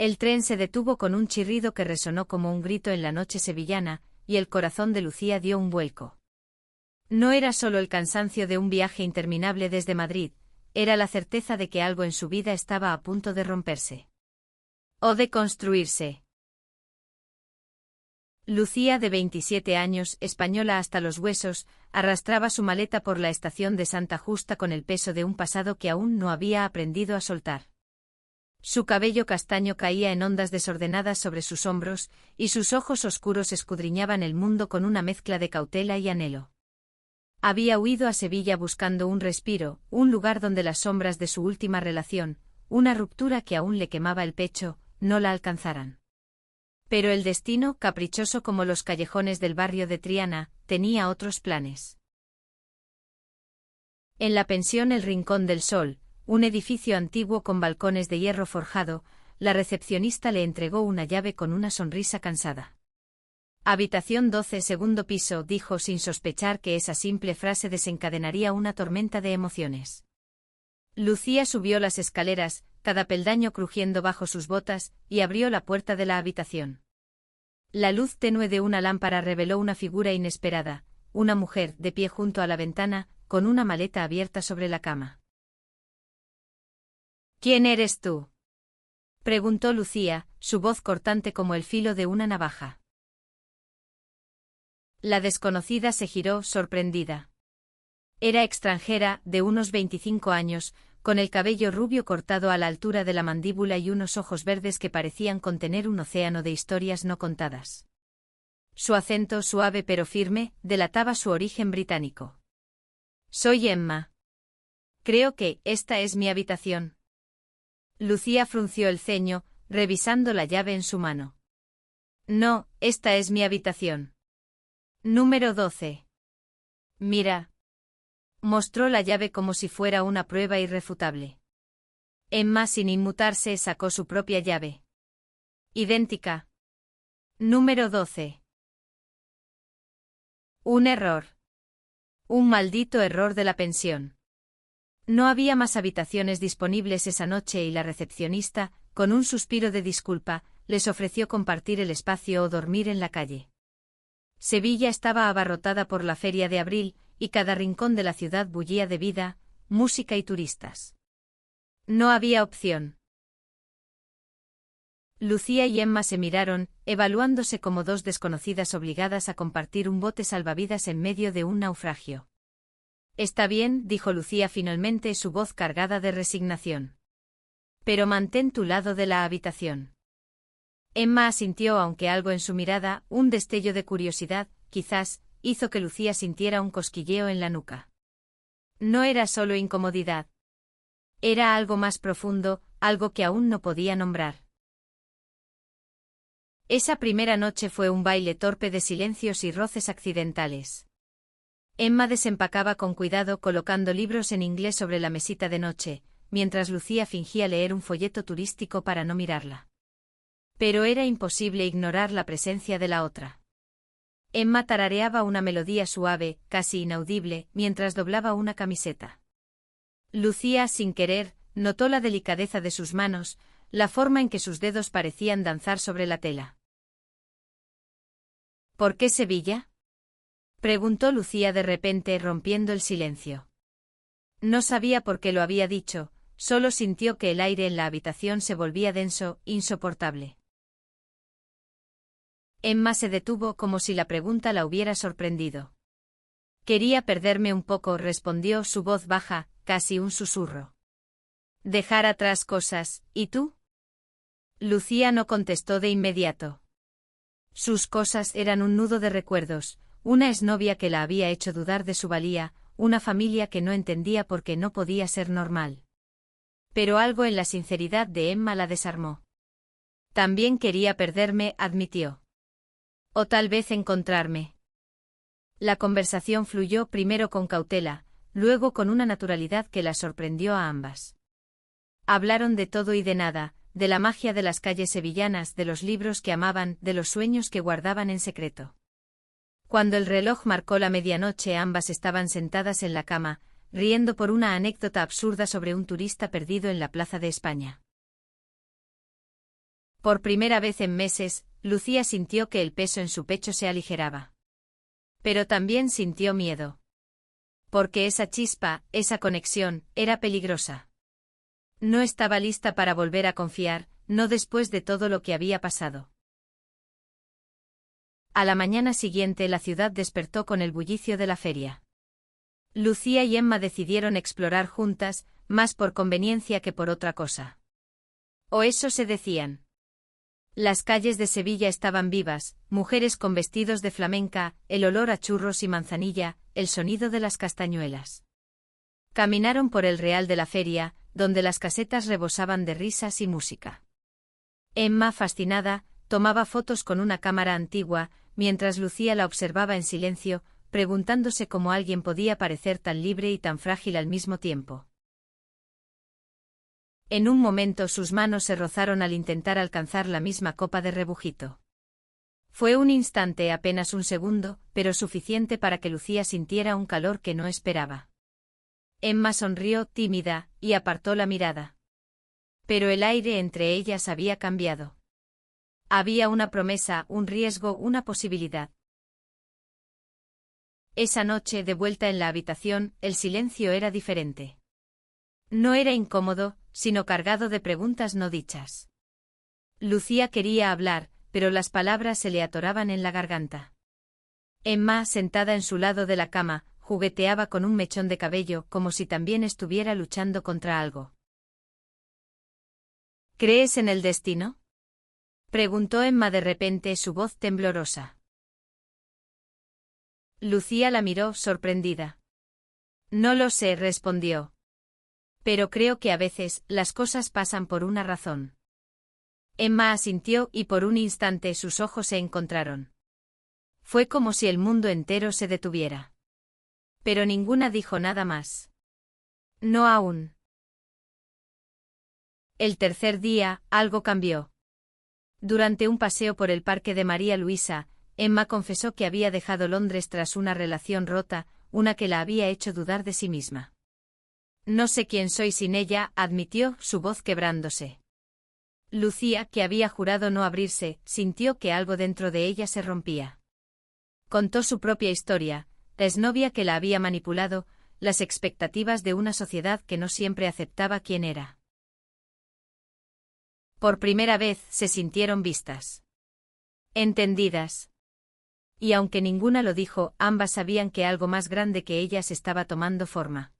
El tren se detuvo con un chirrido que resonó como un grito en la noche sevillana, y el corazón de Lucía dio un vuelco. No era solo el cansancio de un viaje interminable desde Madrid, era la certeza de que algo en su vida estaba a punto de romperse. O de construirse. Lucía, de 27 años, española hasta los huesos, arrastraba su maleta por la estación de Santa Justa con el peso de un pasado que aún no había aprendido a soltar. Su cabello castaño caía en ondas desordenadas sobre sus hombros, y sus ojos oscuros escudriñaban el mundo con una mezcla de cautela y anhelo. Había huido a Sevilla buscando un respiro, un lugar donde las sombras de su última relación, una ruptura que aún le quemaba el pecho, no la alcanzaran. Pero el destino, caprichoso como los callejones del barrio de Triana, tenía otros planes. En la pensión El Rincón del Sol, un edificio antiguo con balcones de hierro forjado, la recepcionista le entregó una llave con una sonrisa cansada. Habitación 12, segundo piso, dijo sin sospechar que esa simple frase desencadenaría una tormenta de emociones. Lucía subió las escaleras, cada peldaño crujiendo bajo sus botas, y abrió la puerta de la habitación. La luz tenue de una lámpara reveló una figura inesperada, una mujer de pie junto a la ventana, con una maleta abierta sobre la cama. ¿Quién eres tú?, preguntó Lucía, su voz cortante como el filo de una navaja. La desconocida se giró, sorprendida. Era extranjera, de unos 25 años, con el cabello rubio cortado a la altura de la mandíbula y unos ojos verdes que parecían contener un océano de historias no contadas. Su acento, suave pero firme, delataba su origen británico. Soy Emma. Creo que esta es mi habitación. Lucía frunció el ceño, revisando la llave en su mano. No, esta es mi habitación. Número 12. Mira. Mostró la llave como si fuera una prueba irrefutable. Emma, sin inmutarse, sacó su propia llave. Idéntica. Número 12. Un error. Un maldito error de la pensión. No había más habitaciones disponibles esa noche y la recepcionista, con un suspiro de disculpa, les ofreció compartir el espacio o dormir en la calle. Sevilla estaba abarrotada por la Feria de Abril, y cada rincón de la ciudad bullía de vida, música y turistas. No había opción. Lucía y Emma se miraron, evaluándose como dos desconocidas obligadas a compartir un bote salvavidas en medio de un naufragio. Está bien, dijo Lucía finalmente, su voz cargada de resignación. Pero mantén tu lado de la habitación. Emma asintió, aunque algo en su mirada, un destello de curiosidad, quizás, hizo que Lucía sintiera un cosquilleo en la nuca. No era solo incomodidad. Era algo más profundo, algo que aún no podía nombrar. Esa primera noche fue un baile torpe de silencios y roces accidentales. Emma desempacaba con cuidado colocando libros en inglés sobre la mesita de noche, mientras Lucía fingía leer un folleto turístico para no mirarla. Pero era imposible ignorar la presencia de la otra. Emma tarareaba una melodía suave, casi inaudible, mientras doblaba una camiseta. Lucía, sin querer, notó la delicadeza de sus manos, la forma en que sus dedos parecían danzar sobre la tela. ¿Por qué Sevilla?, preguntó Lucía de repente, rompiendo el silencio. No sabía por qué lo había dicho, solo sintió que el aire en la habitación se volvía denso, insoportable. Emma se detuvo como si la pregunta la hubiera sorprendido. Quería perderme un poco, respondió, su voz baja, casi un susurro. Dejar atrás cosas, ¿y tú? Lucía no contestó de inmediato. Sus cosas eran un nudo de recuerdos, una exnovia que la había hecho dudar de su valía, una familia que no entendía por qué no podía ser normal. Pero algo en la sinceridad de Emma la desarmó. También quería perderme, admitió. O tal vez encontrarme. La conversación fluyó primero con cautela, luego con una naturalidad que la sorprendió a ambas. Hablaron de todo y de nada, de la magia de las calles sevillanas, de los libros que amaban, de los sueños que guardaban en secreto. Cuando el reloj marcó la medianoche, ambas estaban sentadas en la cama, riendo por una anécdota absurda sobre un turista perdido en la Plaza de España. Por primera vez en meses, Lucía sintió que el peso en su pecho se aligeraba. Pero también sintió miedo. Porque esa chispa, esa conexión, era peligrosa. No estaba lista para volver a confiar, no después de todo lo que había pasado. A la mañana siguiente la ciudad despertó con el bullicio de la feria. Lucía y Emma decidieron explorar juntas, más por conveniencia que por otra cosa. O eso se decían. Las calles de Sevilla estaban vivas, mujeres con vestidos de flamenca, el olor a churros y manzanilla, el sonido de las castañuelas. Caminaron por el Real de la Feria, donde las casetas rebosaban de risas y música. Emma, fascinada, tomaba fotos con una cámara antigua, mientras Lucía la observaba en silencio, preguntándose cómo alguien podía parecer tan libre y tan frágil al mismo tiempo. En un momento sus manos se rozaron al intentar alcanzar la misma copa de rebujito. Fue un instante, apenas un segundo, pero suficiente para que Lucía sintiera un calor que no esperaba. Emma sonrió, tímida, y apartó la mirada. Pero el aire entre ellas había cambiado. Había una promesa, un riesgo, una posibilidad. Esa noche, de vuelta en la habitación, el silencio era diferente. No era incómodo, sino cargado de preguntas no dichas. Lucía quería hablar, pero las palabras se le atoraban en la garganta. Emma, sentada en su lado de la cama, jugueteaba con un mechón de cabello como si también estuviera luchando contra algo. ¿Crees en el destino?, preguntó Emma de repente, su voz temblorosa. Lucía la miró, sorprendida. No lo sé, respondió. Pero creo que a veces, las cosas pasan por una razón. Emma asintió y por un instante sus ojos se encontraron. Fue como si el mundo entero se detuviera. Pero ninguna dijo nada más. No aún. El tercer día, algo cambió. Durante un paseo por el parque de María Luisa, Emma confesó que había dejado Londres tras una relación rota, una que la había hecho dudar de sí misma. No sé quién soy sin ella, admitió, su voz quebrándose. Lucía, que había jurado no abrirse, sintió que algo dentro de ella se rompía. Contó su propia historia, la exnovia que la había manipulado, las expectativas de una sociedad que no siempre aceptaba quién era. Por primera vez se sintieron vistas. Entendidas. Y aunque ninguna lo dijo, ambas sabían que algo más grande que ellas estaba tomando forma.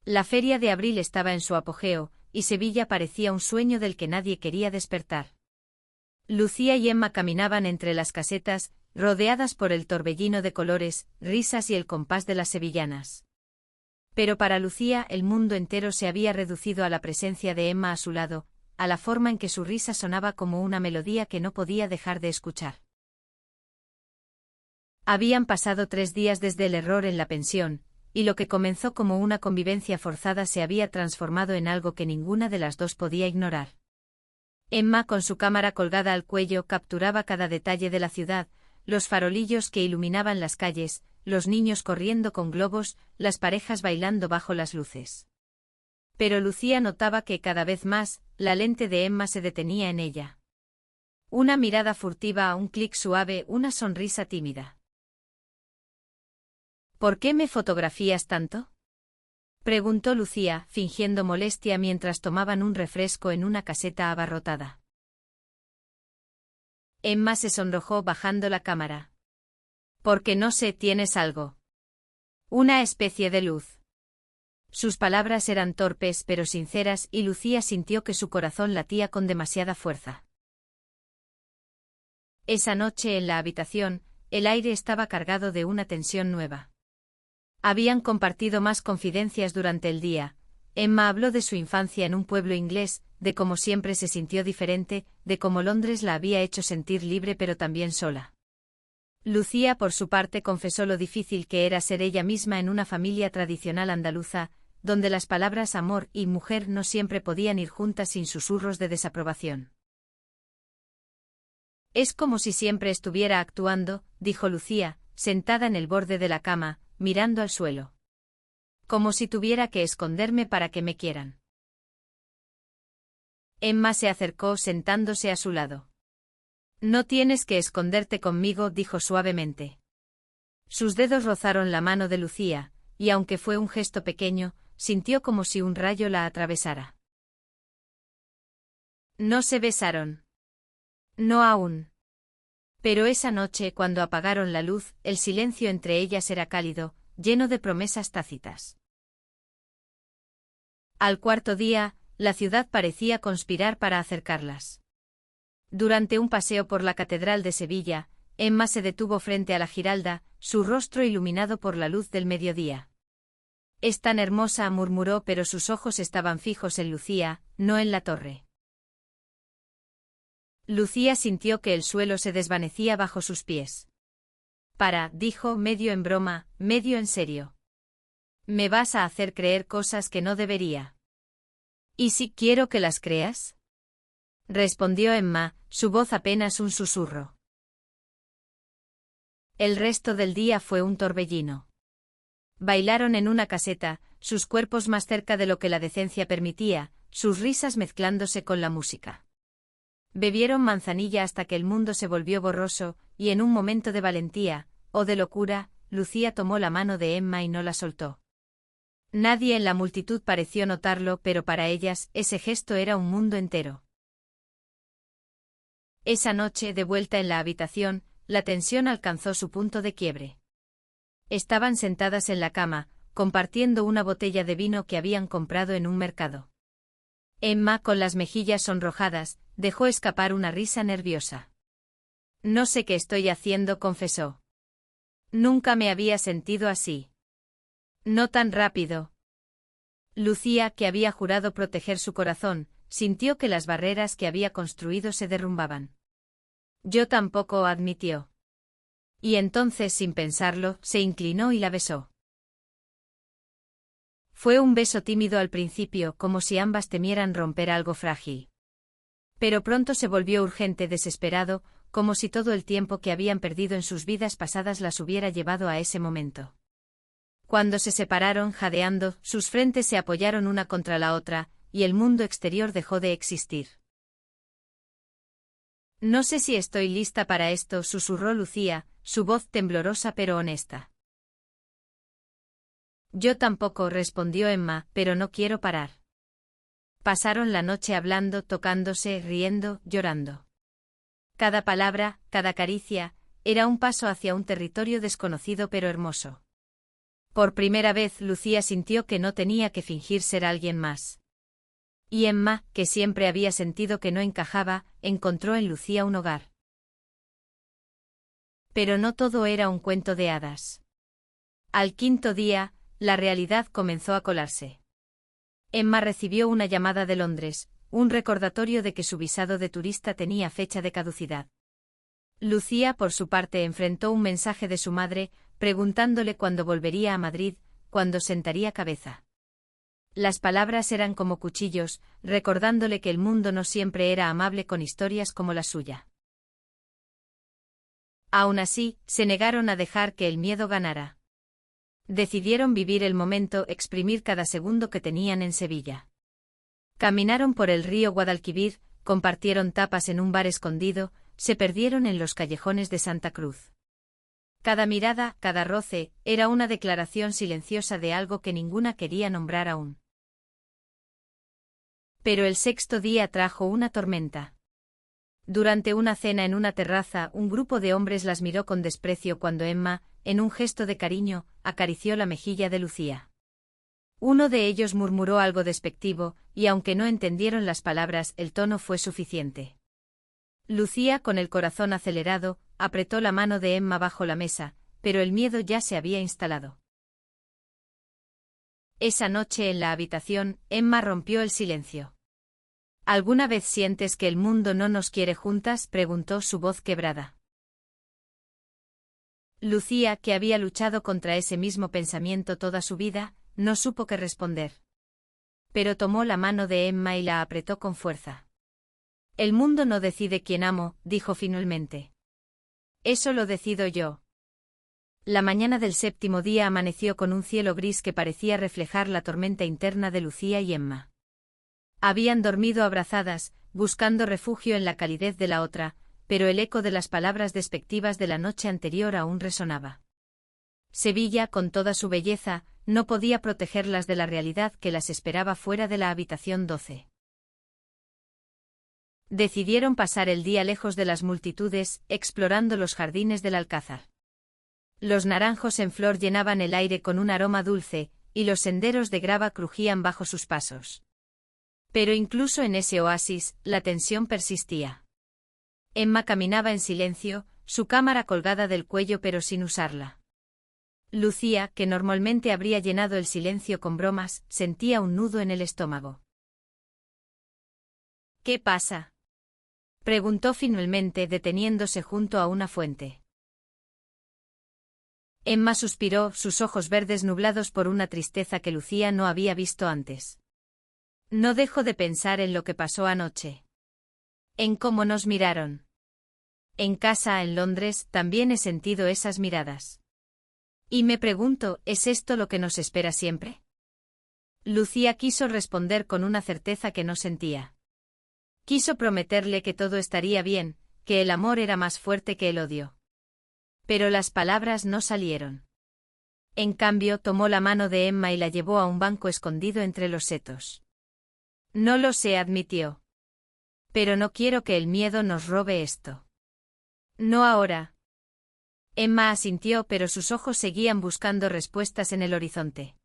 La feria de abril estaba en su apogeo, y Sevilla parecía un sueño del que nadie quería despertar. Lucía y Emma caminaban entre las casetas, rodeadas por el torbellino de colores, risas y el compás de las sevillanas. Pero para Lucía el mundo entero se había reducido a la presencia de Emma a su lado, a la forma en que su risa sonaba como una melodía que no podía dejar de escuchar. Habían pasado 3 días desde el error en la pensión, y lo que comenzó como una convivencia forzada se había transformado en algo que ninguna de las dos podía ignorar. Emma, con su cámara colgada al cuello, capturaba cada detalle de la ciudad, los farolillos que iluminaban las calles, los niños corriendo con globos, las parejas bailando bajo las luces. Pero Lucía notaba que cada vez más, la lente de Emma se detenía en ella. Una mirada furtiva, un clic suave, una sonrisa tímida. ¿Por qué me fotografías tanto?, preguntó Lucía, fingiendo molestia mientras tomaban un refresco en una caseta abarrotada. Emma se sonrojó bajando la cámara. Porque no sé, ¿tienes algo? Una especie de luz. Sus palabras eran torpes pero sinceras y Lucía sintió que su corazón latía con demasiada fuerza. Esa noche en la habitación, el aire estaba cargado de una tensión nueva. Habían compartido más confidencias durante el día. Emma habló de su infancia en un pueblo inglés, de cómo siempre se sintió diferente, de cómo Londres la había hecho sentir libre pero también sola. Lucía, por su parte, confesó lo difícil que era ser ella misma en una familia tradicional andaluza, donde las palabras amor y mujer no siempre podían ir juntas sin susurros de desaprobación. Es como si siempre estuviera actuando, dijo Lucía, sentada en el borde de la cama, mirando al suelo. Como si tuviera que esconderme para que me quieran. Emma se acercó sentándose a su lado. No tienes que esconderte conmigo, dijo suavemente. Sus dedos rozaron la mano de Lucía, y aunque fue un gesto pequeño, sintió como si un rayo la atravesara. No se besaron. No aún. Pero esa noche, cuando apagaron la luz, el silencio entre ellas era cálido, lleno de promesas tácitas. Al cuarto día, la ciudad parecía conspirar para acercarlas. Durante un paseo por la Catedral de Sevilla, Emma se detuvo frente a la Giralda, su rostro iluminado por la luz del mediodía. Es tan hermosa, murmuró, pero sus ojos estaban fijos en Lucía, no en la torre. Lucía sintió que el suelo se desvanecía bajo sus pies. Dijo, medio en broma, medio en serio. Me vas a hacer creer cosas que no debería. ¿Y si quiero que las creas? Respondió Emma, su voz apenas un susurro. El resto del día fue un torbellino. Bailaron en una caseta, sus cuerpos más cerca de lo que la decencia permitía, sus risas mezclándose con la música. Bebieron manzanilla hasta que el mundo se volvió borroso, y en un momento de valentía, o de locura, Lucía tomó la mano de Emma y no la soltó. Nadie en la multitud pareció notarlo, pero para ellas, ese gesto era un mundo entero. Esa noche, de vuelta en la habitación, la tensión alcanzó su punto de quiebre. Estaban sentadas en la cama, compartiendo una botella de vino que habían comprado en un mercado. Emma, con las mejillas sonrojadas, dejó escapar una risa nerviosa. No sé qué estoy haciendo, confesó. Nunca me había sentido así. No tan rápido. Lucía, que había jurado proteger su corazón, sintió que las barreras que había construido se derrumbaban. Yo tampoco, admitió. Y entonces, sin pensarlo, se inclinó y la besó. Fue un beso tímido al principio, como si ambas temieran romper algo frágil. Pero pronto se volvió urgente, desesperado, como si todo el tiempo que habían perdido en sus vidas pasadas las hubiera llevado a ese momento. Cuando se separaron, jadeando, sus frentes se apoyaron una contra la otra, y el mundo exterior dejó de existir. No sé si estoy lista para esto, susurró Lucía, su voz temblorosa pero honesta. Yo tampoco, respondió Emma, pero no quiero parar. Pasaron la noche hablando, tocándose, riendo, llorando. Cada palabra, cada caricia, era un paso hacia un territorio desconocido pero hermoso. Por primera vez Lucía sintió que no tenía que fingir ser alguien más. Y Emma, que siempre había sentido que no encajaba, encontró en Lucía un hogar. Pero no todo era un cuento de hadas. Al quinto día, la realidad comenzó a colarse. Emma recibió una llamada de Londres, un recordatorio de que su visado de turista tenía fecha de caducidad. Lucía, por su parte, enfrentó un mensaje de su madre, preguntándole cuándo volvería a Madrid, cuándo sentaría cabeza. Las palabras eran como cuchillos, recordándole que el mundo no siempre era amable con historias como la suya. Aún así, se negaron a dejar que el miedo ganara. Decidieron vivir el momento, exprimir cada segundo que tenían en Sevilla. Caminaron por el río Guadalquivir, compartieron tapas en un bar escondido, se perdieron en los callejones de Santa Cruz. Cada mirada, cada roce, era una declaración silenciosa de algo que ninguna quería nombrar aún. Pero el sexto día trajo una tormenta. Durante una cena en una terraza, un grupo de hombres las miró con desprecio cuando Emma, en un gesto de cariño, acarició la mejilla de Lucía. Uno de ellos murmuró algo despectivo, y aunque no entendieron las palabras, el tono fue suficiente. Lucía, con el corazón acelerado, apretó la mano de Emma bajo la mesa, pero el miedo ya se había instalado. Esa noche en la habitación, Emma rompió el silencio. ¿Alguna vez sientes que el mundo no nos quiere juntas?, preguntó su voz quebrada. Lucía, que había luchado contra ese mismo pensamiento toda su vida, no supo qué responder. Pero tomó la mano de Emma y la apretó con fuerza. El mundo no decide quién amo, dijo finalmente. Eso lo decido yo. La mañana del séptimo día amaneció con un cielo gris que parecía reflejar la tormenta interna de Lucía y Emma. Habían dormido abrazadas, buscando refugio en la calidez de la otra, pero el eco de las palabras despectivas de la noche anterior aún resonaba. Sevilla, con toda su belleza, no podía protegerlas de la realidad que las esperaba fuera de la habitación 12. Decidieron pasar el día lejos de las multitudes, explorando los jardines del Alcázar. Los naranjos en flor llenaban el aire con un aroma dulce, y los senderos de grava crujían bajo sus pasos. Pero incluso en ese oasis, la tensión persistía. Emma caminaba en silencio, su cámara colgada del cuello pero sin usarla. Lucía, que normalmente habría llenado el silencio con bromas, sentía un nudo en el estómago. ¿Qué pasa?, preguntó finalmente, deteniéndose junto a una fuente. Emma suspiró, sus ojos verdes nublados por una tristeza que Lucía no había visto antes. No dejo de pensar en lo que pasó anoche. En cómo nos miraron. En casa, en Londres, también he sentido esas miradas. Y me pregunto, ¿es esto lo que nos espera siempre? Lucía quiso responder con una certeza que no sentía. Quiso prometerle que todo estaría bien, que el amor era más fuerte que el odio. Pero las palabras no salieron. En cambio, tomó la mano de Emma y la llevó a un banco escondido entre los setos. No lo sé, admitió. Pero no quiero que el miedo nos robe esto. No ahora. Emma asintió, pero sus ojos seguían buscando respuestas en el horizonte.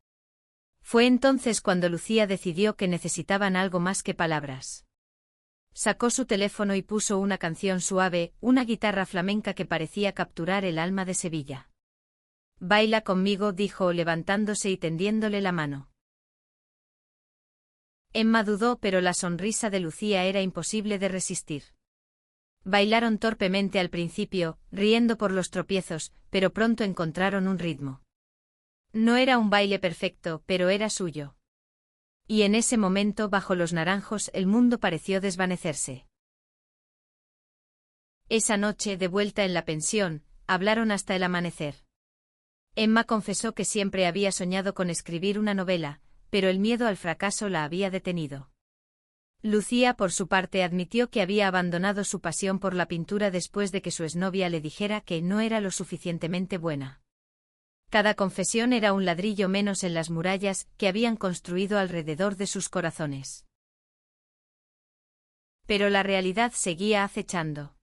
Fue entonces cuando Lucía decidió que necesitaban algo más que palabras. Sacó su teléfono y puso una canción suave, una guitarra flamenca que parecía capturar el alma de Sevilla. «Baila conmigo», dijo, levantándose y tendiéndole la mano. Emma dudó, pero la sonrisa de Lucía era imposible de resistir. Bailaron torpemente al principio, riendo por los tropiezos, pero pronto encontraron un ritmo. No era un baile perfecto, pero era suyo. Y en ese momento, bajo los naranjos, el mundo pareció desvanecerse. Esa noche, de vuelta en la pensión, hablaron hasta el amanecer. Emma confesó que siempre había soñado con escribir una novela, pero el miedo al fracaso la había detenido. Lucía, por su parte, admitió que había abandonado su pasión por la pintura después de que su exnovia le dijera que no era lo suficientemente buena. Cada confesión era un ladrillo menos en las murallas que habían construido alrededor de sus corazones. Pero la realidad seguía acechando.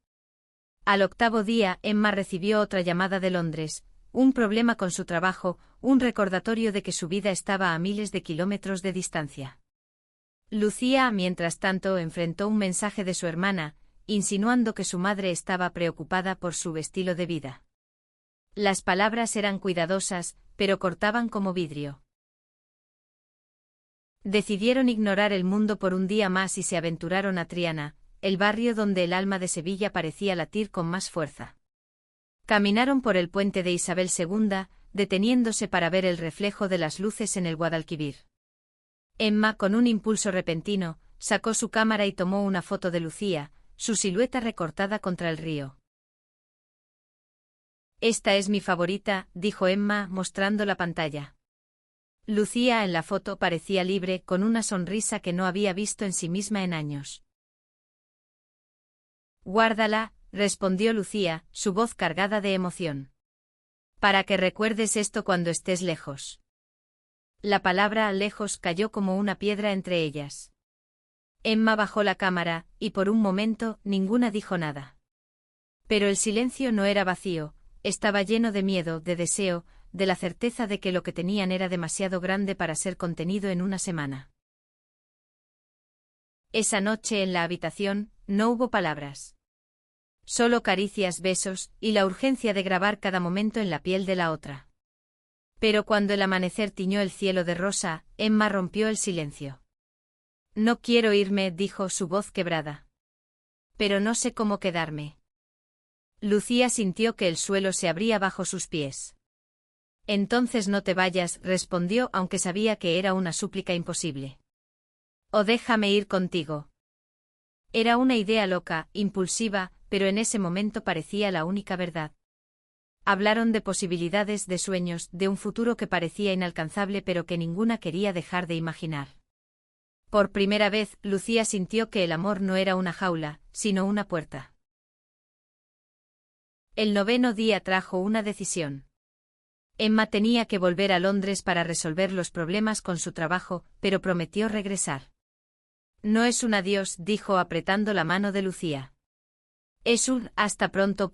Al octavo día, Emma recibió otra llamada de Londres, un problema con su trabajo, un recordatorio de que su vida estaba a miles de kilómetros de distancia. Lucía, mientras tanto, enfrentó un mensaje de su hermana, insinuando que su madre estaba preocupada por su estilo de vida. Las palabras eran cuidadosas, pero cortaban como vidrio. Decidieron ignorar el mundo por un día más y se aventuraron a Triana, el barrio donde el alma de Sevilla parecía latir con más fuerza. Caminaron por el puente de Isabel II, deteniéndose para ver el reflejo de las luces en el Guadalquivir. Emma, con un impulso repentino, sacó su cámara y tomó una foto de Lucía, su silueta recortada contra el río. «Esta es mi favorita», dijo Emma, mostrando la pantalla. Lucía en la foto parecía libre, con una sonrisa que no había visto en sí misma en años. «Guárdala», respondió Lucía, su voz cargada de emoción. «Para que recuerdes esto cuando estés lejos». La palabra «lejos» cayó como una piedra entre ellas. Emma bajó la cámara, y por un momento, ninguna dijo nada. Pero el silencio no era vacío, estaba lleno de miedo, de deseo, de la certeza de que lo que tenían era demasiado grande para ser contenido en una semana. Esa noche en la habitación, no hubo palabras. Solo caricias, besos, y la urgencia de grabar cada momento en la piel de la otra. Pero cuando el amanecer tiñó el cielo de rosa, Emma rompió el silencio. «No quiero irme», dijo, su voz quebrada. «Pero no sé cómo quedarme». Lucía sintió que el suelo se abría bajo sus pies. «Entonces no te vayas», respondió, aunque sabía que era una súplica imposible. «O déjame ir contigo». Era una idea loca, impulsiva, pero en ese momento parecía la única verdad. Hablaron de posibilidades, de sueños, de un futuro que parecía inalcanzable pero que ninguna quería dejar de imaginar. Por primera vez, Lucía sintió que el amor no era una jaula, sino una puerta. El 9º día trajo una decisión. Emma tenía que volver a Londres para resolver los problemas con su trabajo, pero prometió regresar. No es un adiós, dijo apretando la mano de Lucía. Es un hasta pronto.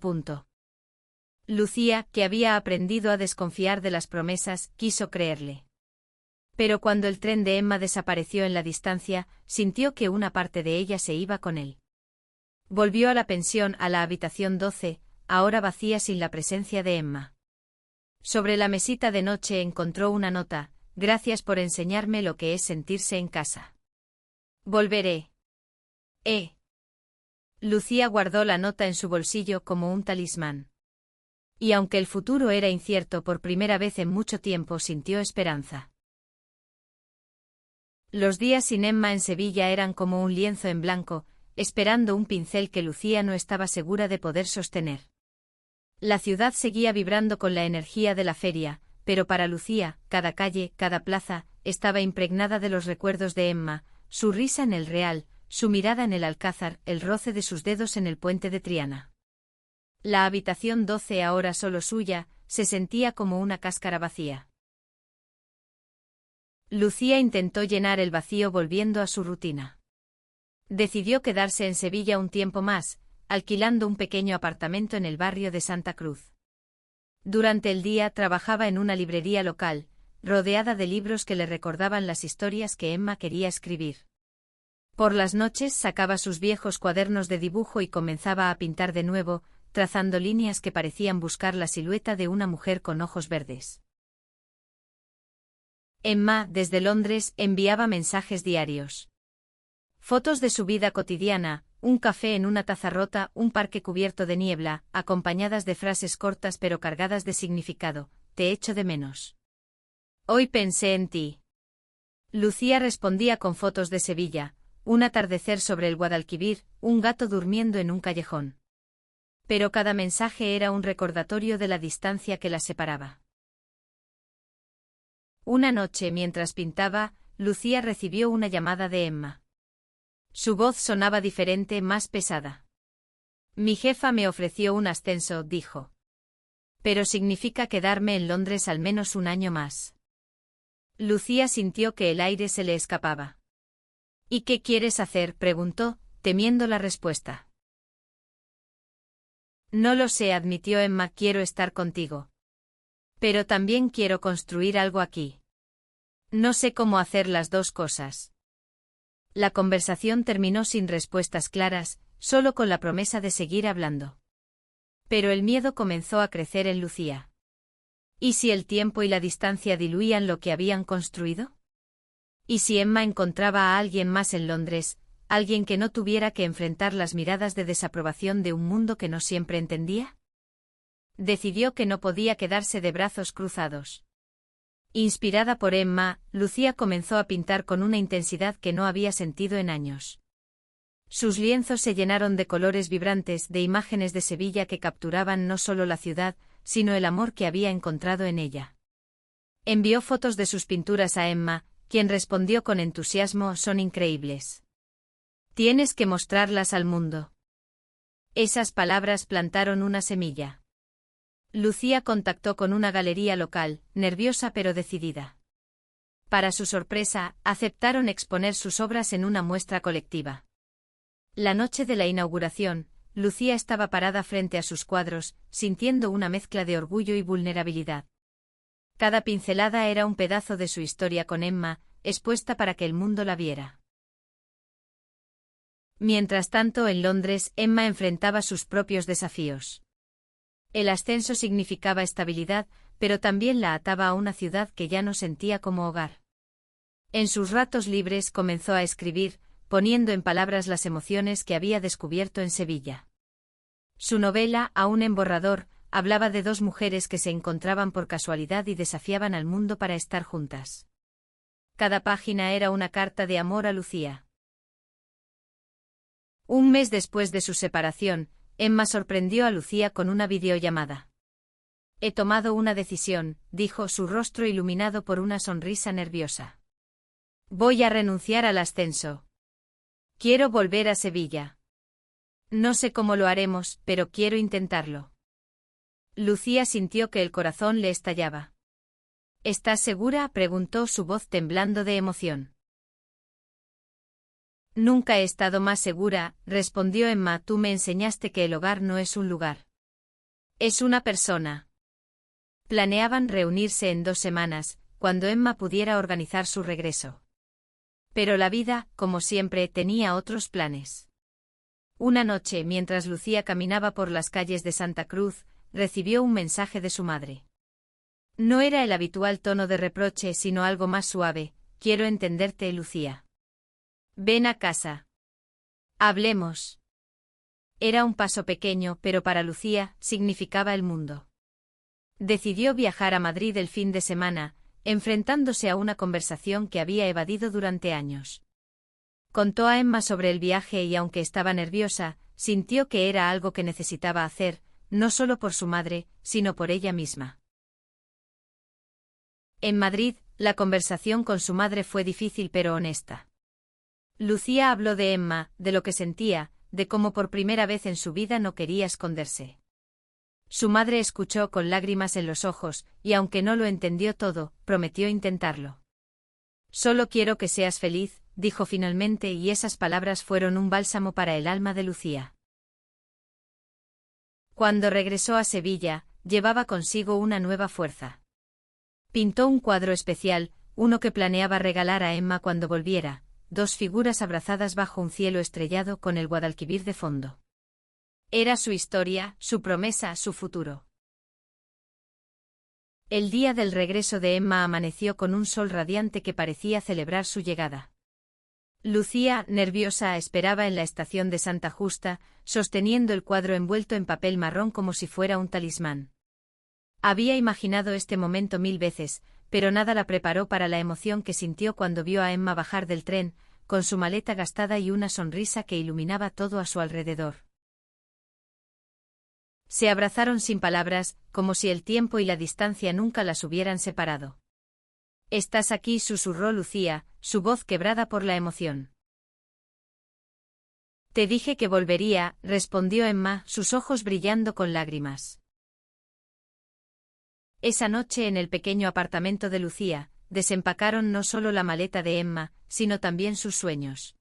Lucía, que había aprendido a desconfiar de las promesas, quiso creerle. Pero cuando el tren de Emma desapareció en la distancia, sintió que una parte de ella se iba con él. Volvió a la pensión, a la habitación 12, ahora vacía sin la presencia de Emma. Sobre la mesita de noche encontró una nota: gracias por enseñarme lo que es sentirse en casa. Volveré. Lucía guardó la nota en su bolsillo como un talismán. Y aunque el futuro era incierto, por primera vez en mucho tiempo sintió esperanza. Los días sin Emma en Sevilla eran como un lienzo en blanco, esperando un pincel que Lucía no estaba segura de poder sostener. La ciudad seguía vibrando con la energía de la feria, pero para Lucía, cada calle, cada plaza, estaba impregnada de los recuerdos de Emma, su risa en el Real, su mirada en el Alcázar, el roce de sus dedos en el puente de Triana. La habitación 12, ahora solo suya, se sentía como una cáscara vacía. Lucía intentó llenar el vacío volviendo a su rutina. Decidió quedarse en Sevilla un tiempo más, alquilando un pequeño apartamento en el barrio de Santa Cruz. Durante el día trabajaba en una librería local, rodeada de libros que le recordaban las historias que Emma quería escribir. Por las noches sacaba sus viejos cuadernos de dibujo y comenzaba a pintar de nuevo, trazando líneas que parecían buscar la silueta de una mujer con ojos verdes. Emma, desde Londres, enviaba mensajes diarios. Fotos de su vida cotidiana, un café en una taza rota, un parque cubierto de niebla, acompañadas de frases cortas pero cargadas de significado: te echo de menos. Hoy pensé en ti. Lucía respondía con fotos de Sevilla, un atardecer sobre el Guadalquivir, un gato durmiendo en un callejón. Pero cada mensaje era un recordatorio de la distancia que las separaba. Una noche, mientras pintaba, Lucía recibió una llamada de Emma. Su voz sonaba diferente, más pesada. Mi jefa me ofreció un ascenso, dijo. Pero significa quedarme en Londres al menos un año más. Lucía sintió que el aire se le escapaba. ¿Y qué quieres hacer?, preguntó, temiendo la respuesta. No lo sé, admitió Emma, quiero estar contigo. Pero también quiero construir algo aquí. No sé cómo hacer las dos cosas. La conversación terminó sin respuestas claras, solo con la promesa de seguir hablando. Pero el miedo comenzó a crecer en Lucía. ¿Y si el tiempo y la distancia diluían lo que habían construido? ¿Y si Emma encontraba a alguien más en Londres, alguien que no tuviera que enfrentar las miradas de desaprobación de un mundo que no siempre entendía? Decidió que no podía quedarse de brazos cruzados. Inspirada por Emma, Lucía comenzó a pintar con una intensidad que no había sentido en años. Sus lienzos se llenaron de colores vibrantes, de imágenes de Sevilla que capturaban no solo la ciudad, sino el amor que había encontrado en ella. Envió fotos de sus pinturas a Emma, quien respondió con entusiasmo: son increíbles. Tienes que mostrarlas al mundo. Esas palabras plantaron una semilla. Lucía contactó con una galería local, nerviosa pero decidida. Para su sorpresa, aceptaron exponer sus obras en una muestra colectiva. La noche de la inauguración, Lucía estaba parada frente a sus cuadros, sintiendo una mezcla de orgullo y vulnerabilidad. Cada pincelada era un pedazo de su historia con Emma, expuesta para que el mundo la viera. Mientras tanto, en Londres, Emma enfrentaba sus propios desafíos. El ascenso significaba estabilidad, pero también la ataba a una ciudad que ya no sentía como hogar. En sus ratos libres comenzó a escribir, poniendo en palabras las emociones que había descubierto en Sevilla. Su novela, aún en borrador, hablaba de dos mujeres que se encontraban por casualidad y desafiaban al mundo para estar juntas. Cada página era una carta de amor a Lucía. Un mes después de su separación, Emma sorprendió a Lucía con una videollamada. He tomado una decisión, dijo, su rostro iluminado por una sonrisa nerviosa. Voy a renunciar al ascenso. Quiero volver a Sevilla. No sé cómo lo haremos, pero quiero intentarlo. Lucía sintió que el corazón le estallaba. ¿Estás segura?, preguntó su voz temblando de emoción. Nunca he estado más segura, respondió Emma. Tú me enseñaste que el hogar no es un lugar. Es una persona. Planeaban reunirse en 2 semanas, cuando Emma pudiera organizar su regreso. Pero la vida, como siempre, tenía otros planes. Una noche, mientras Lucía caminaba por las calles de Santa Cruz, recibió un mensaje de su madre. No era el habitual tono de reproche, sino algo más suave. Quiero entenderte, Lucía. Ven a casa. Hablemos. Era un paso pequeño, pero para Lucía significaba el mundo. Decidió viajar a Madrid el fin de semana, enfrentándose a una conversación que había evadido durante años. Contó a Emma sobre el viaje y aunque estaba nerviosa, sintió que era algo que necesitaba hacer, no solo por su madre, sino por ella misma. En Madrid, la conversación con su madre fue difícil pero honesta. Lucía habló de Emma, de lo que sentía, de cómo por primera vez en su vida no quería esconderse. Su madre escuchó con lágrimas en los ojos, y aunque no lo entendió todo, prometió intentarlo. Solo quiero que seas feliz, dijo finalmente, y esas palabras fueron un bálsamo para el alma de Lucía. Cuando regresó a Sevilla, llevaba consigo una nueva fuerza. Pintó un cuadro especial, uno que planeaba regalar a Emma cuando volviera, 2 figuras abrazadas bajo un cielo estrellado con el Guadalquivir de fondo. Era su historia, su promesa, su futuro. El día del regreso de Emma amaneció con un sol radiante que parecía celebrar su llegada. Lucía, nerviosa, esperaba en la estación de Santa Justa, sosteniendo el cuadro envuelto en papel marrón como si fuera un talismán. Había imaginado este momento 1000 veces, pero nada la preparó para la emoción que sintió cuando vio a Emma bajar del tren, con su maleta gastada y una sonrisa que iluminaba todo a su alrededor. Se abrazaron sin palabras, como si el tiempo y la distancia nunca las hubieran separado. «Estás aquí», susurró Lucía, su voz quebrada por la emoción. «Te dije que volvería», respondió Emma, sus ojos brillando con lágrimas. Esa noche en el pequeño apartamento de Lucía, desempacaron no solo la maleta de Emma, sino también sus sueños.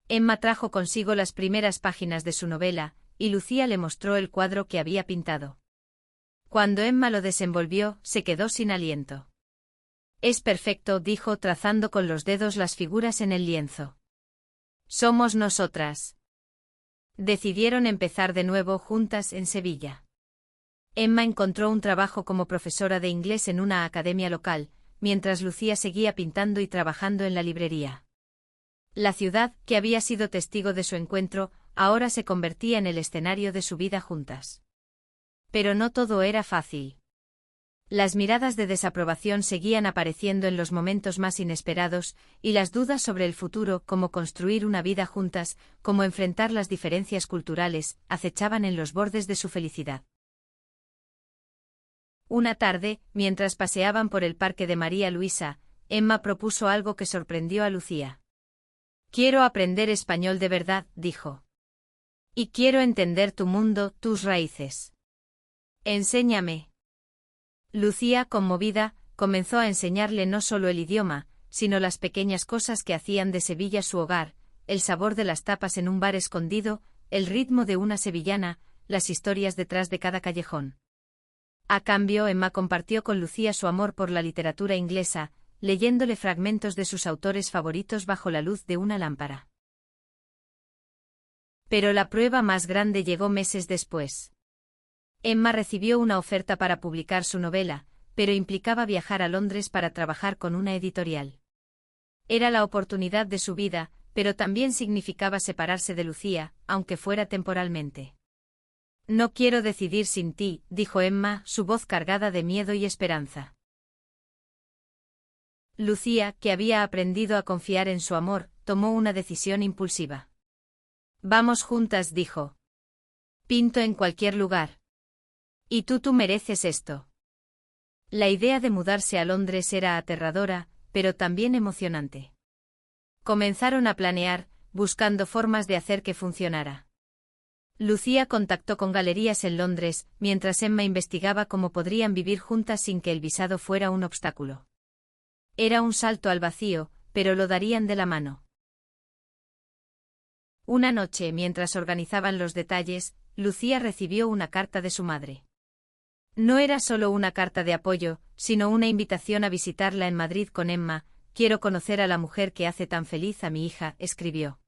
Emma trajo consigo las primeras páginas de su novela, y Lucía le mostró el cuadro que había pintado. Cuando Emma lo desenvolvió, se quedó sin aliento. «Es perfecto», dijo trazando con los dedos las figuras en el lienzo. «Somos nosotras». Decidieron empezar de nuevo juntas en Sevilla. Emma encontró un trabajo como profesora de inglés en una academia local, mientras Lucía seguía pintando y trabajando en la librería. La ciudad, que había sido testigo de su encuentro, ahora se convertía en el escenario de su vida juntas. Pero no todo era fácil. Las miradas de desaprobación seguían apareciendo en los momentos más inesperados, y las dudas sobre el futuro, cómo construir una vida juntas, cómo enfrentar las diferencias culturales, acechaban en los bordes de su felicidad. Una tarde, mientras paseaban por el parque de María Luisa, Emma propuso algo que sorprendió a Lucía. «Quiero aprender español de verdad», dijo. «Y quiero entender tu mundo, tus raíces. Enséñame». Lucía, conmovida, comenzó a enseñarle no solo el idioma, sino las pequeñas cosas que hacían de Sevilla su hogar, el sabor de las tapas en un bar escondido, el ritmo de una sevillana, las historias detrás de cada callejón. A cambio, Emma compartió con Lucía su amor por la literatura inglesa, leyéndole fragmentos de sus autores favoritos bajo la luz de una lámpara. Pero la prueba más grande llegó meses después. Emma recibió una oferta para publicar su novela, pero implicaba viajar a Londres para trabajar con una editorial. Era la oportunidad de su vida, pero también significaba separarse de Lucía, aunque fuera temporalmente. «No quiero decidir sin ti», dijo Emma, su voz cargada de miedo y esperanza. Lucía, que había aprendido a confiar en su amor, tomó una decisión impulsiva. «Vamos juntas», dijo. «Pinto en cualquier lugar. Y tú mereces esto». La idea de mudarse a Londres era aterradora, pero también emocionante. Comenzaron a planear, buscando formas de hacer que funcionara. Lucía contactó con galerías en Londres, mientras Emma investigaba cómo podrían vivir juntas sin que el visado fuera un obstáculo. Era un salto al vacío, pero lo darían de la mano. Una noche, mientras organizaban los detalles, Lucía recibió una carta de su madre. No era solo una carta de apoyo, sino una invitación a visitarla en Madrid con Emma. «Quiero conocer a la mujer que hace tan feliz a mi hija», escribió.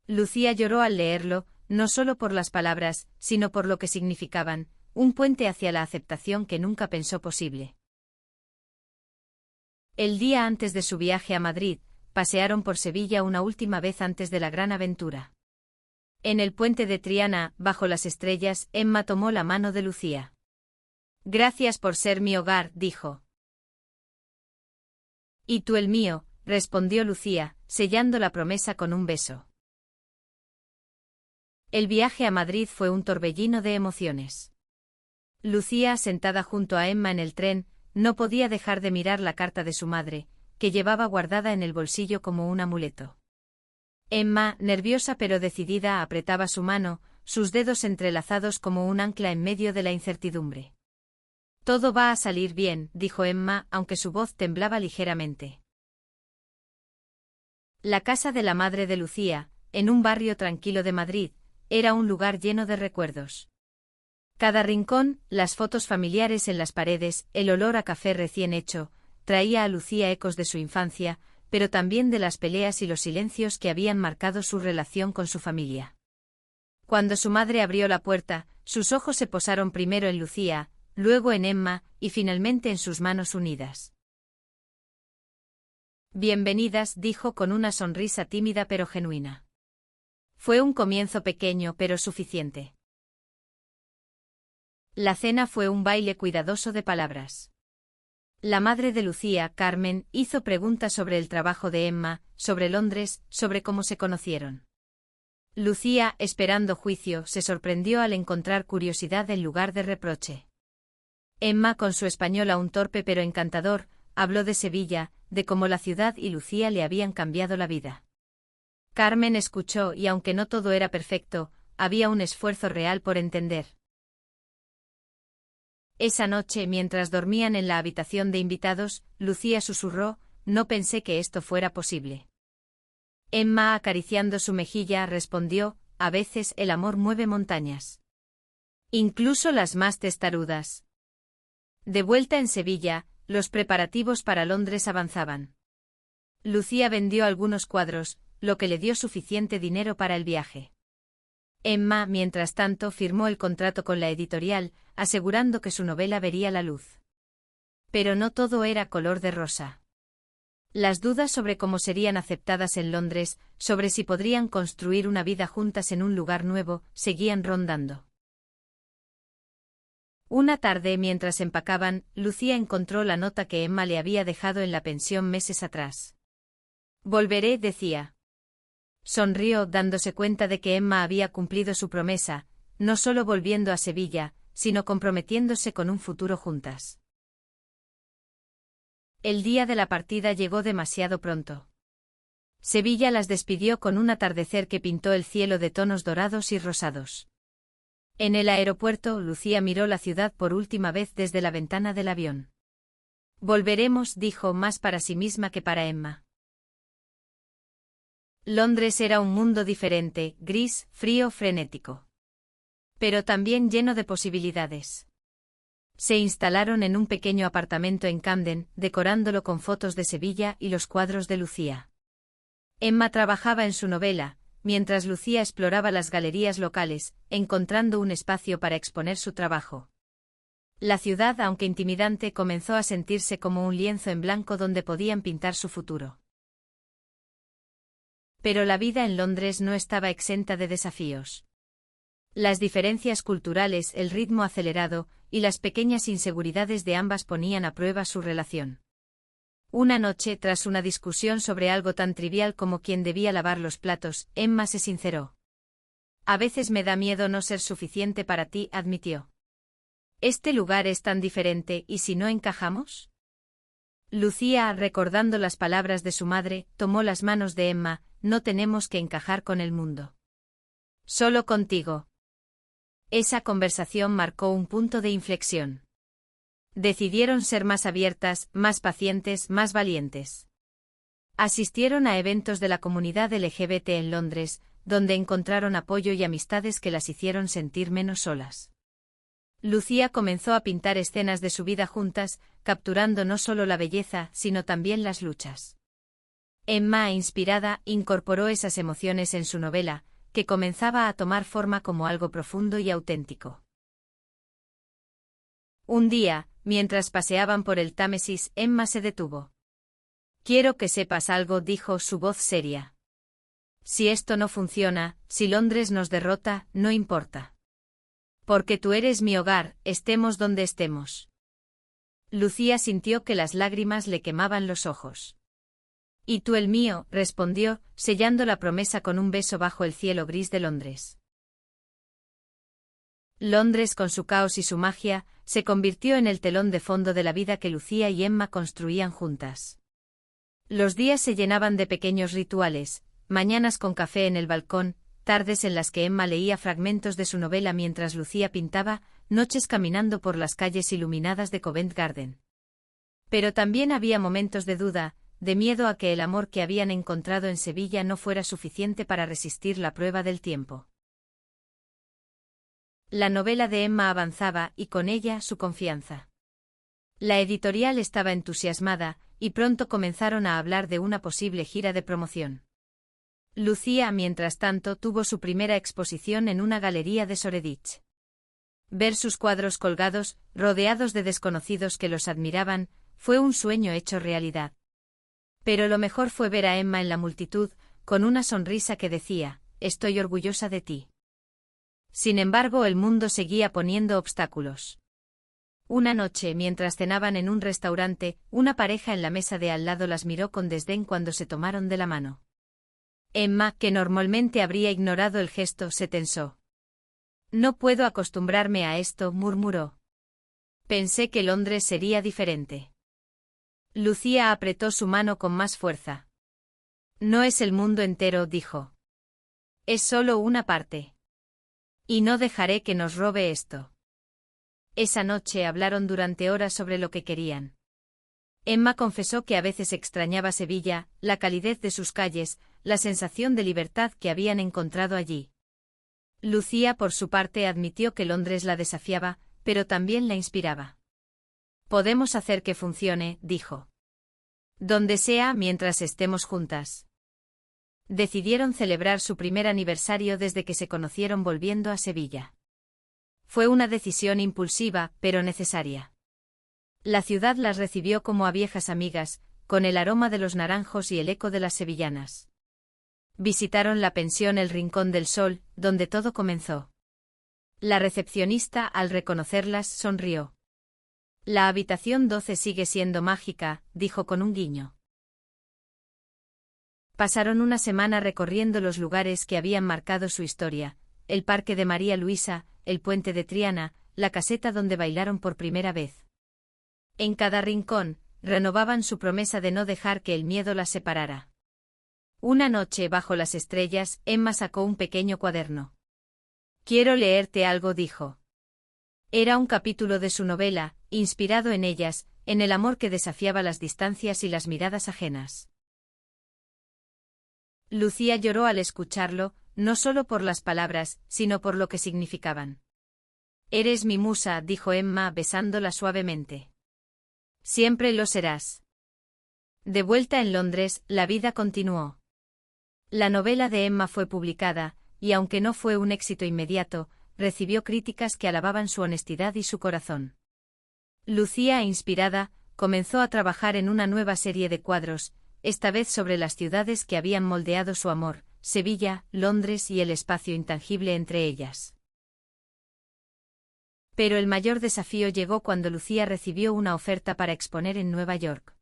Lucía lloró al leerlo, no solo por las palabras, sino por lo que significaban, un puente hacia la aceptación que nunca pensó posible. El día antes de su viaje a Madrid, pasearon por Sevilla una última vez antes de la gran aventura. En el puente de Triana, bajo las estrellas, Emma tomó la mano de Lucía. «Gracias por ser mi hogar», dijo. «Y tú el mío», respondió Lucía, sellando la promesa con un beso. El viaje a Madrid fue un torbellino de emociones. Lucía, sentada junto a Emma en el tren, no podía dejar de mirar la carta de su madre, que llevaba guardada en el bolsillo como un amuleto. Emma, nerviosa pero decidida, apretaba su mano, sus dedos entrelazados como un ancla en medio de la incertidumbre. «Todo va a salir bien», dijo Emma, aunque su voz temblaba ligeramente. La casa de la madre de Lucía, en un barrio tranquilo de Madrid, era un lugar lleno de recuerdos. Cada rincón, las fotos familiares en las paredes, el olor a café recién hecho, traía a Lucía ecos de su infancia, pero también de las peleas y los silencios que habían marcado su relación con su familia. Cuando su madre abrió la puerta, sus ojos se posaron primero en Lucía, luego en Emma, y finalmente en sus manos unidas. «Bienvenidas», dijo con una sonrisa tímida pero genuina. Fue un comienzo pequeño pero suficiente. La cena fue un baile cuidadoso de palabras. La madre de Lucía, Carmen, hizo preguntas sobre el trabajo de Emma, sobre Londres, sobre cómo se conocieron. Lucía, esperando juicio, se sorprendió al encontrar curiosidad en lugar de reproche. Emma, con su español aún torpe pero encantador, habló de Sevilla, de cómo la ciudad y Lucía le habían cambiado la vida. Carmen escuchó y aunque no todo era perfecto, había un esfuerzo real por entender. Esa noche, mientras dormían en la habitación de invitados, Lucía susurró: «No pensé que esto fuera posible». Emma, acariciando su mejilla, respondió: «A veces el amor mueve montañas. Incluso las más testarudas». De vuelta en Sevilla, los preparativos para Londres avanzaban. Lucía vendió algunos cuadros, lo que le dio suficiente dinero para el viaje. Emma, mientras tanto, firmó el contrato con la editorial, asegurando que su novela vería la luz. Pero no todo era color de rosa. Las dudas sobre cómo serían aceptadas en Londres, sobre si podrían construir una vida juntas en un lugar nuevo, seguían rondando. Una tarde, mientras empacaban, Lucía encontró la nota que Emma le había dejado en la pensión meses atrás. «Volveré», decía. Sonrió, dándose cuenta de que Emma había cumplido su promesa, no solo volviendo a Sevilla, sino comprometiéndose con un futuro juntas. El día de la partida llegó demasiado pronto. Sevilla las despidió con un atardecer que pintó el cielo de tonos dorados y rosados. En el aeropuerto, Lucía miró la ciudad por última vez desde la ventana del avión. «Volveremos», dijo, más para sí misma que para Emma. Londres era un mundo diferente, gris, frío, frenético. Pero también lleno de posibilidades. Se instalaron en un pequeño apartamento en Camden, decorándolo con fotos de Sevilla y los cuadros de Lucía. Emma trabajaba en su novela, mientras Lucía exploraba las galerías locales, encontrando un espacio para exponer su trabajo. La ciudad, aunque intimidante, comenzó a sentirse como un lienzo en blanco donde podían pintar su futuro. Pero la vida en Londres no estaba exenta de desafíos. Las diferencias culturales, el ritmo acelerado, y las pequeñas inseguridades de ambas ponían a prueba su relación. Una noche, tras una discusión sobre algo tan trivial como quién debía lavar los platos, Emma se sinceró. «A veces me da miedo no ser suficiente para ti», admitió. «Este lugar es tan diferente, ¿y si no encajamos?» Lucía, recordando las palabras de su madre, tomó las manos de Emma: no tenemos que encajar con el mundo. Solo contigo. Esa conversación marcó un punto de inflexión. Decidieron ser más abiertas, más pacientes, más valientes. Asistieron a eventos de la comunidad LGBT en Londres, donde encontraron apoyo y amistades que las hicieron sentir menos solas. Lucía comenzó a pintar escenas de su vida juntas, capturando no solo la belleza, sino también las luchas. Emma, inspirada, incorporó esas emociones en su novela, que comenzaba a tomar forma como algo profundo y auténtico. Un día, mientras paseaban por el Támesis, Emma se detuvo. «Quiero que sepas algo», dijo, su voz seria. «Si esto no funciona, si Londres nos derrota, no importa. Porque tú eres mi hogar, estemos donde estemos». Lucía sintió que las lágrimas le quemaban los ojos. «Y tú el mío», respondió, sellando la promesa con un beso bajo el cielo gris de Londres. Londres, con su caos y su magia, se convirtió en el telón de fondo de la vida que Lucía y Emma construían juntas. Los días se llenaban de pequeños rituales: mañanas con café en el balcón, tardes en las que Emma leía fragmentos de su novela mientras Lucía pintaba, noches caminando por las calles iluminadas de Covent Garden. Pero también había momentos de duda, de miedo a que el amor que habían encontrado en Sevilla no fuera suficiente para resistir la prueba del tiempo. La novela de Emma avanzaba, y con ella su confianza. La editorial estaba entusiasmada, y pronto comenzaron a hablar de una posible gira de promoción. Lucía, mientras tanto, tuvo su primera exposición en una galería de Shoreditch. Ver sus cuadros colgados, rodeados de desconocidos que los admiraban, fue un sueño hecho realidad. Pero lo mejor fue ver a Emma en la multitud, con una sonrisa que decía: «Estoy orgullosa de ti». Sin embargo, el mundo seguía poniendo obstáculos. Una noche, mientras cenaban en un restaurante, una pareja en la mesa de al lado las miró con desdén cuando se tomaron de la mano. Emma, que normalmente habría ignorado el gesto, se tensó. «No puedo acostumbrarme a esto», murmuró. «Pensé que Londres sería diferente». Lucía apretó su mano con más fuerza. «No es el mundo entero», dijo. «Es solo una parte. Y no dejaré que nos robe esto». Esa noche hablaron durante horas sobre lo que querían. Emma confesó que a veces extrañaba Sevilla, la calidez de sus calles, la sensación de libertad que habían encontrado allí. Lucía, por su parte, admitió que Londres la desafiaba, pero también la inspiraba. «Podemos hacer que funcione», dijo. «Donde sea, mientras estemos juntas». Decidieron celebrar su primer aniversario desde que se conocieron volviendo a Sevilla. Fue una decisión impulsiva, pero necesaria. La ciudad las recibió como a viejas amigas, con el aroma de los naranjos y el eco de las sevillanas. Visitaron la pensión El Rincón del Sol, donde todo comenzó. La recepcionista, al reconocerlas, sonrió. «La habitación 12 sigue siendo mágica», dijo con un guiño. Pasaron una semana recorriendo los lugares que habían marcado su historia: el Parque de María Luisa, el Puente de Triana, la caseta donde bailaron por primera vez. En cada rincón, renovaban su promesa de no dejar que el miedo las separara. Una noche, bajo las estrellas, Emma sacó un pequeño cuaderno. «Quiero leerte algo», dijo. Era un capítulo de su novela, inspirado en ellas, en el amor que desafiaba las distancias y las miradas ajenas. Lucía lloró al escucharlo, no solo por las palabras, sino por lo que significaban. «Eres mi musa», dijo Emma besándola suavemente. «Siempre lo serás». De vuelta en Londres, la vida continuó. La novela de Emma fue publicada, y aunque no fue un éxito inmediato, recibió críticas que alababan su honestidad y su corazón. Lucía, inspirada, comenzó a trabajar en una nueva serie de cuadros, esta vez sobre las ciudades que habían moldeado su amor: Sevilla, Londres y el espacio intangible entre ellas. Pero el mayor desafío llegó cuando Lucía recibió una oferta para exponer en Nueva York.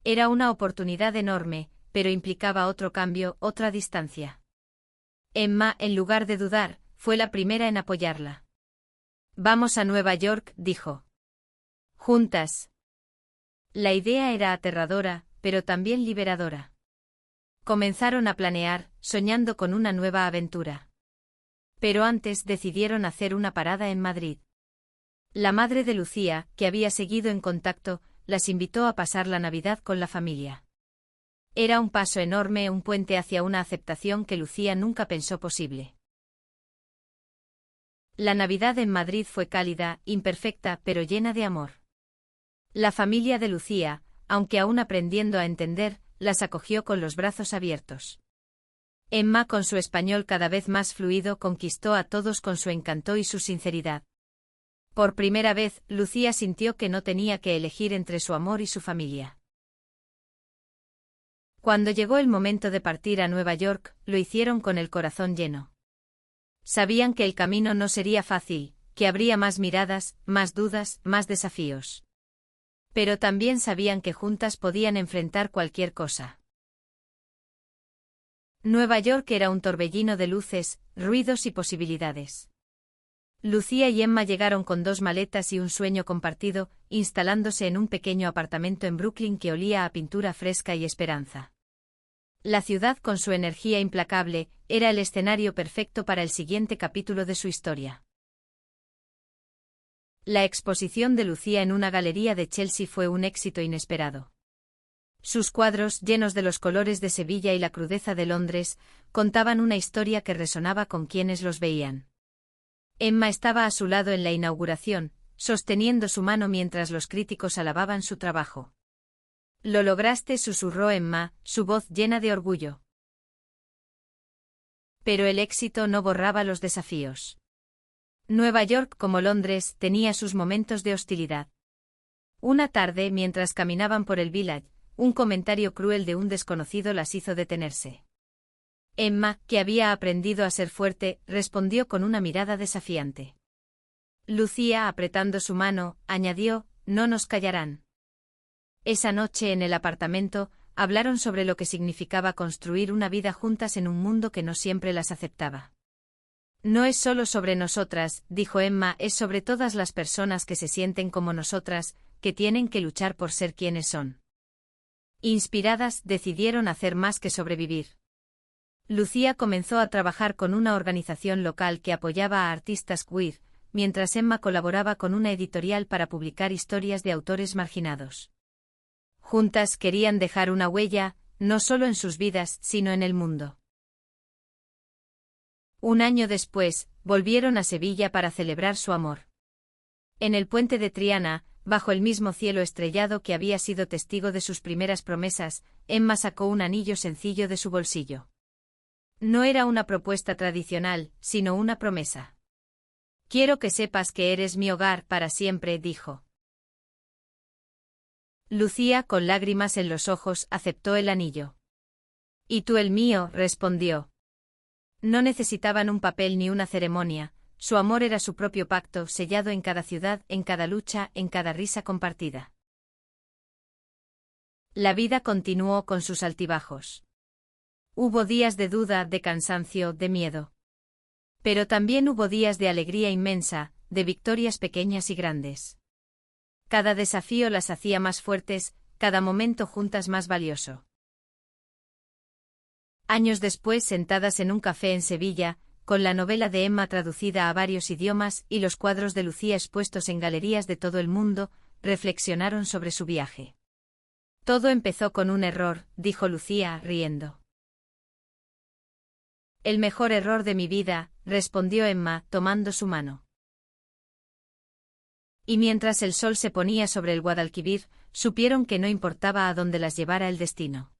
Era una oportunidad enorme, pero implicaba otro cambio, otra distancia. Emma, en lugar de dudar, fue la primera en apoyarla. «Vamos a Nueva York», dijo. «Juntas». La idea era aterradora, pero también liberadora. Comenzaron a planear, soñando con una nueva aventura. Pero antes decidieron hacer una parada en Madrid. La madre de Lucía, que había seguido en contacto, las invitó a pasar la Navidad con la familia. Era un paso enorme, un puente hacia una aceptación que Lucía nunca pensó posible. La Navidad en Madrid fue cálida, imperfecta, pero llena de amor. La familia de Lucía, aunque aún aprendiendo a entender, las acogió con los brazos abiertos. Emma, con su español cada vez más fluido, conquistó a todos con su encanto y su sinceridad. Por primera vez, Lucía sintió que no tenía que elegir entre su amor y su familia. Cuando llegó el momento de partir a Nueva York, lo hicieron con el corazón lleno. Sabían que el camino no sería fácil, que habría más miradas, más dudas, más desafíos. Pero también sabían que juntas podían enfrentar cualquier cosa. Nueva York era un torbellino de luces, ruidos y posibilidades. Lucía y Emma llegaron con 2 maletas y un sueño compartido, instalándose en un pequeño apartamento en Brooklyn que olía a pintura fresca y esperanza. La ciudad, con su energía implacable, era el escenario perfecto para el siguiente capítulo de su historia. La exposición de Lucía en una galería de Chelsea fue un éxito inesperado. Sus cuadros, llenos de los colores de Sevilla y la crudeza de Londres, contaban una historia que resonaba con quienes los veían. Emma estaba a su lado en la inauguración, sosteniendo su mano mientras los críticos alababan su trabajo. «Lo lograste», susurró Emma, su voz llena de orgullo. Pero el éxito no borraba los desafíos. Nueva York, como Londres, tenía sus momentos de hostilidad. Una tarde, mientras caminaban por el Village, un comentario cruel de un desconocido las hizo detenerse. Emma, que había aprendido a ser fuerte, respondió con una mirada desafiante. Lucía, apretando su mano, añadió: «No nos callarán». Esa noche en el apartamento, hablaron sobre lo que significaba construir una vida juntas en un mundo que no siempre las aceptaba. «No es solo sobre nosotras», dijo Emma, «es sobre todas las personas que se sienten como nosotras, que tienen que luchar por ser quienes son». Inspiradas, decidieron hacer más que sobrevivir. Lucía comenzó a trabajar con una organización local que apoyaba a artistas queer, mientras Emma colaboraba con una editorial para publicar historias de autores marginados. Juntas querían dejar una huella, no solo en sus vidas, sino en el mundo. Un año después, volvieron a Sevilla para celebrar su amor. En el puente de Triana, bajo el mismo cielo estrellado que había sido testigo de sus primeras promesas, Emma sacó un anillo sencillo de su bolsillo. No era una propuesta tradicional, sino una promesa. «Quiero que sepas que eres mi hogar para siempre», dijo. Lucía, con lágrimas en los ojos, aceptó el anillo. «Y tú el mío», respondió. No necesitaban un papel ni una ceremonia, su amor era su propio pacto, sellado en cada ciudad, en cada lucha, en cada risa compartida. La vida continuó con sus altibajos. Hubo días de duda, de cansancio, de miedo. Pero también hubo días de alegría inmensa, de victorias pequeñas y grandes. Cada desafío las hacía más fuertes, cada momento juntas más valioso. Años después, sentadas en un café en Sevilla, con la novela de Emma traducida a varios idiomas y los cuadros de Lucía expuestos en galerías de todo el mundo, reflexionaron sobre su viaje. «Todo empezó con un error», dijo Lucía, riendo. «El mejor error de mi vida», respondió Emma, tomando su mano. Y mientras el sol se ponía sobre el Guadalquivir, supieron que no importaba a dónde las llevara el destino.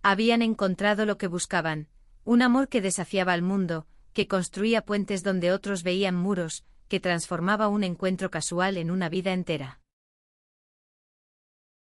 Habían encontrado lo que buscaban, un amor que desafiaba al mundo, que construía puentes donde otros veían muros, que transformaba un encuentro casual en una vida entera.